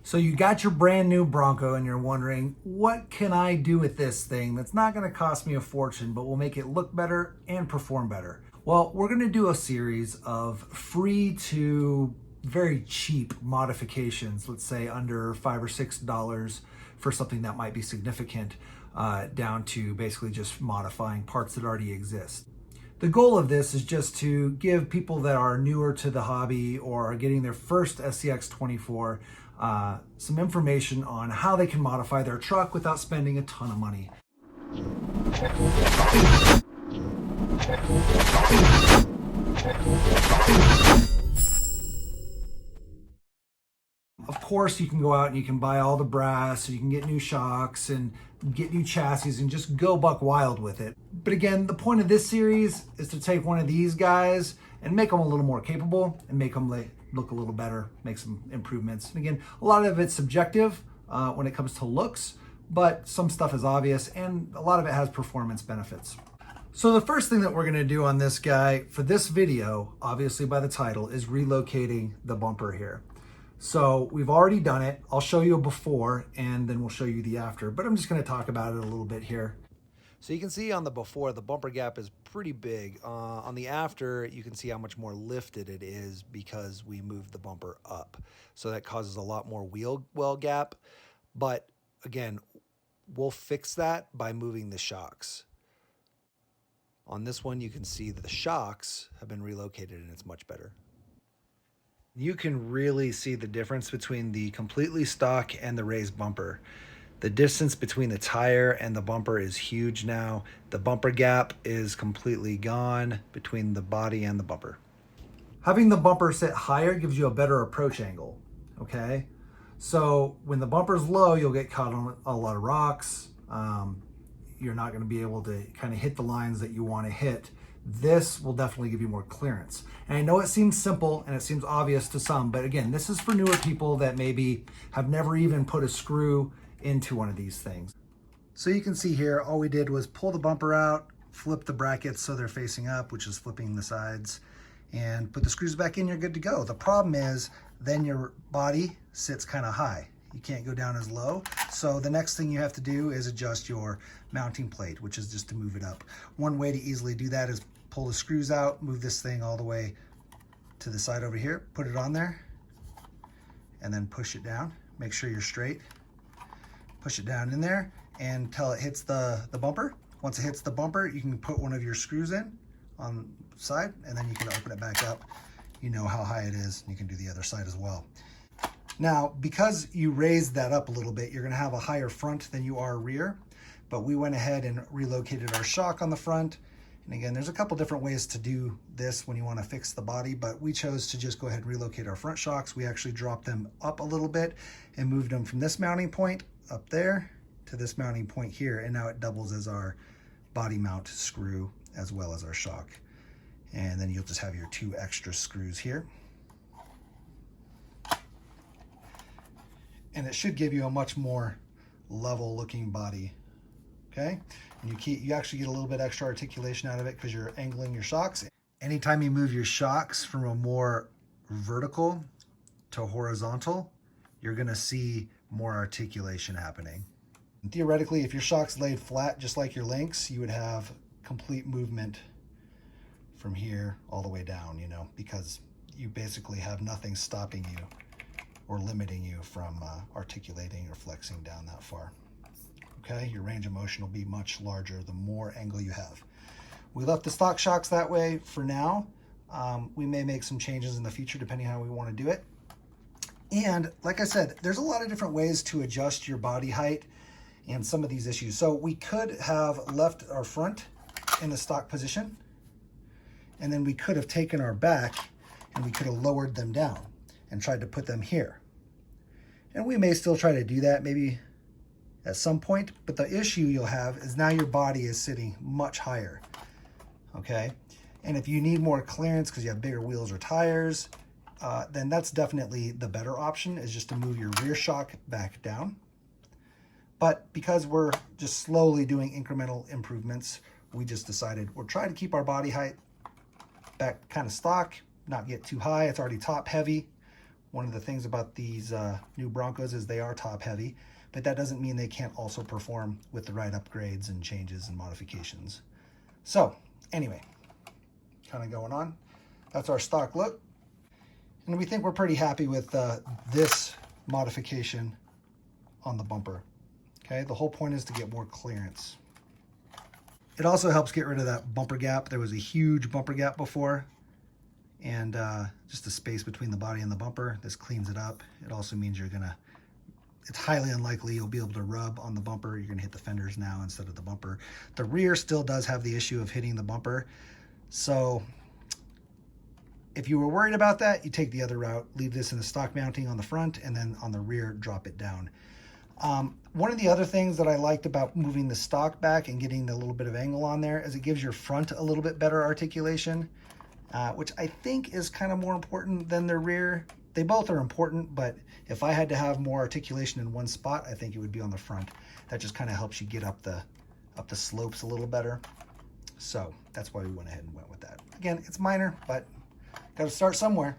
So you got your brand new Bronco and you're wondering, what can I do with this thing that's not gonna cost me a fortune, but will make it look better and perform better? Well, we're gonna do a series of free to very cheap modifications, let's say under $5 or $6 for something that might be significant, down to basically just modifying parts that already exist. The goal of this is just to give people that are newer to the hobby or are getting their first SCX24 some information on how they can modify their truck without spending a ton of money. Of course, you can go out and you can buy all the brass, you can get new shocks and get new chassis and just go buck wild with it. But again, the point of this series is to take one of these guys and make them a little more capable and make them look a little better, make some improvements. And again, a lot of it's subjective when it comes to looks, but some stuff is obvious and a lot of it has performance benefits. So the first thing that we're gonna do on this guy for this video, obviously by the title, is relocating the bumper here. So we've already done it. I'll show you a before and then we'll show you the after, but I'm just gonna talk about it a little bit here. So you can see on the before, the bumper gap is pretty big. On the after, you can see how much more lifted it is because we moved the bumper up. So that causes a lot more wheel well gap. But again, we'll fix that by moving the shocks. On this one, you can see that the shocks have been relocated and it's much better. You can really see the difference between the completely stock and the raised bumper. The distance between the tire and the bumper is huge now. The bumper gap is completely gone between the body and the bumper. Having the bumper sit higher gives you a better approach angle, okay? So when the bumper's low, you'll get caught on a lot of rocks. You're not gonna be able to kind of hit the lines that you wanna hit. This will definitely give you more clearance. And I know it seems simple and it seems obvious to some, but again, this is for newer people that maybe have never even put a screw into one of these things. So you can see here, all we did was pull the bumper out, flip the brackets so they're facing up, which is flipping the sides, and put the screws back in, you're good to go. The problem is then your body sits kind of high. You can't go down as low. So the next thing you have to do is adjust your mounting plate, which is just to move it up. One way to easily do that is pull the screws out, move this thing all the way to the side over here, put it on there, and then push it down. Make sure you're straight. Push it down in there until it hits the bumper. Once it hits the bumper, you can put one of your screws in on the side, and then you can open it back up. You know how high it is, and you can do the other side as well. Now, because you raised that up a little bit, you're gonna have a higher front than you are rear, but we went ahead and relocated our shock on the front. And again, there's a couple different ways to do this when you wanna fix the body, but we chose to just go ahead and relocate our front shocks. We actually dropped them up a little bit and moved them from this mounting point up there to this mounting point here. And now it doubles as our body mount screw as well as our shock. And then you'll just have your two extra screws here. And it should give you a much more level looking body, okay? And you actually get a little bit extra articulation out of it because you're angling your shocks. Anytime you move your shocks from a more vertical to horizontal, you're gonna see more articulation happening. And theoretically, if your shocks laid flat, just like your links, you would have complete movement from here all the way down, you know, because you basically have nothing stopping you or limiting you from articulating or flexing down that far. Okay, your range of motion will be much larger the more angle you have. We left the stock shocks that way for now. We may make some changes in the future depending on how we want to do it. And like I said, there's a lot of different ways to adjust your body height and some of these issues. So we could have left our front in the stock position, and then we could have taken our back and we could have lowered them down and tried to put them here. And we may still try to do that maybe at some point, but the issue you'll have is now your body is sitting much higher, okay? And if you need more clearance because you have bigger wheels or tires, then that's definitely the better option, is just to move your rear shock back down. But because we're just slowly doing incremental improvements, we just decided we'll try to keep our body height back kind of stock, not get too high. It's already top heavy. One of the things about these new Broncos is they are top heavy, but that doesn't mean they can't also perform with the right upgrades and changes and modifications. So anyway, kind of going on. That's our stock look. And we think we're pretty happy with this modification on the bumper. Okay, the whole point is to get more clearance. It also helps get rid of that bumper gap. There was a huge bumper gap before, and just the space between the body and the bumper. This cleans it up. It also means it's highly unlikely you'll be able to rub on the bumper. You're gonna hit the fenders now instead of the bumper. The rear still does have the issue of hitting the bumper. So if you were worried about that, you take the other route, leave this in the stock mounting on the front, and then on the rear, drop it down. One of the other things that I liked about moving the stock back and getting a little bit of angle on there is it gives your front a little bit better articulation, which I think is kind of more important than the rear. They both are important, but if I had to have more articulation in one spot, I think it would be on the front. That just kind of helps you get up the slopes a little better. So that's why we went ahead and went with that. Again, it's minor, but got to start somewhere.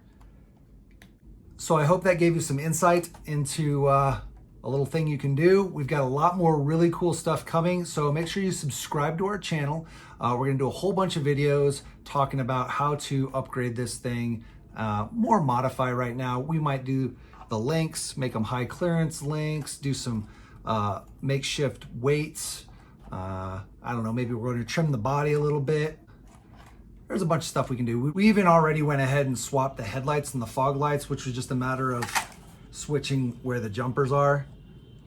So I hope that gave you some insight into a little thing you can do. We've got a lot more really cool stuff coming, so make sure you subscribe to our channel. We're gonna do a whole bunch of videos talking about how to upgrade this thing, more modify right now. We might do the links, make them high clearance links, do some makeshift weights. I don't know, maybe we're gonna trim the body a little bit. There's a bunch of stuff we can do. We even already went ahead and swapped the headlights and the fog lights, which was just a matter of switching where the jumpers are.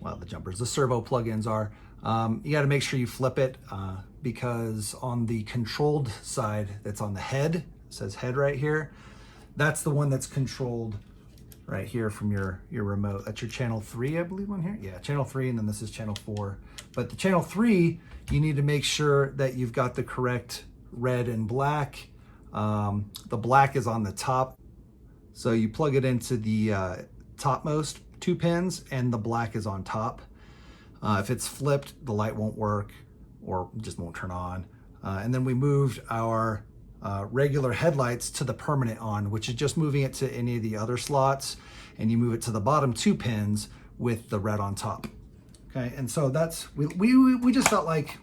Well, the servo plugins are. You got to make sure you flip it because on the controlled side that's on the head, it says head right here, that's the one that's controlled right here from your remote. That's your channel 3, I believe, on here. Yeah, channel 3, and then this is channel 4. But the channel 3, you need to make sure that you've got the correct red and black. The black is on the top. So you plug it into the topmost 2 pins and the black is on top. If it's flipped, the light won't work or just won't turn on. And then we moved our regular headlights to the permanent on, which is just moving it to any of the other slots, and you move it to the bottom 2 pins with the red on top. Okay, and so that's, we just felt like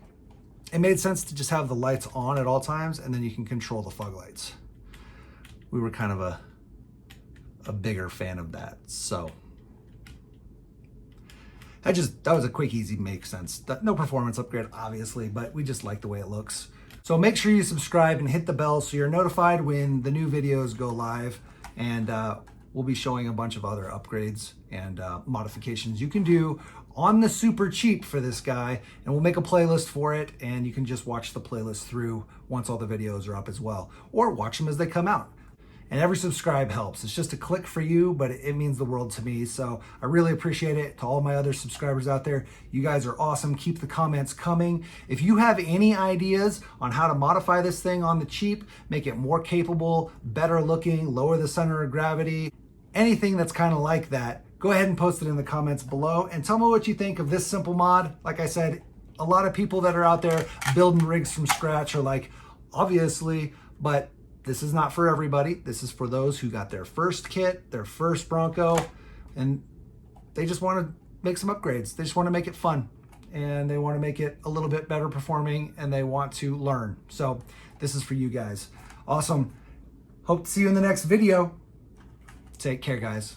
it made sense to just have the lights on at all times, and then you can control the fog lights. We were kind of a bigger fan of that. So that was a quick, easy, makes sense. No performance upgrade, obviously, but we just like the way it looks. So make sure you subscribe and hit the bell so you're notified when the new videos go live. And we'll be showing a bunch of other upgrades and modifications you can do on the super cheap for this guy. And we'll make a playlist for it, and you can just watch the playlist through once all the videos are up as well, or watch them as they come out. And every subscribe helps. It's just a click for you, but it means the world to me. So I really appreciate it. To all my other subscribers out there, you guys are awesome. Keep the comments coming. If you have any ideas on how to modify this thing on the cheap, make it more capable, better looking, lower the center of gravity, anything that's kind of like that, go ahead and post it in the comments below and tell me what you think of this simple mod. Like I said, a lot of people that are out there building rigs from scratch are like, obviously, but this is not for everybody. This is for those who got their first kit, their first Bronco, and they just want to make some upgrades. They just want to make it fun, and they want to make it a little bit better performing, and they want to learn. So this is for you guys. Awesome. Hope to see you in the next video. Take care, guys.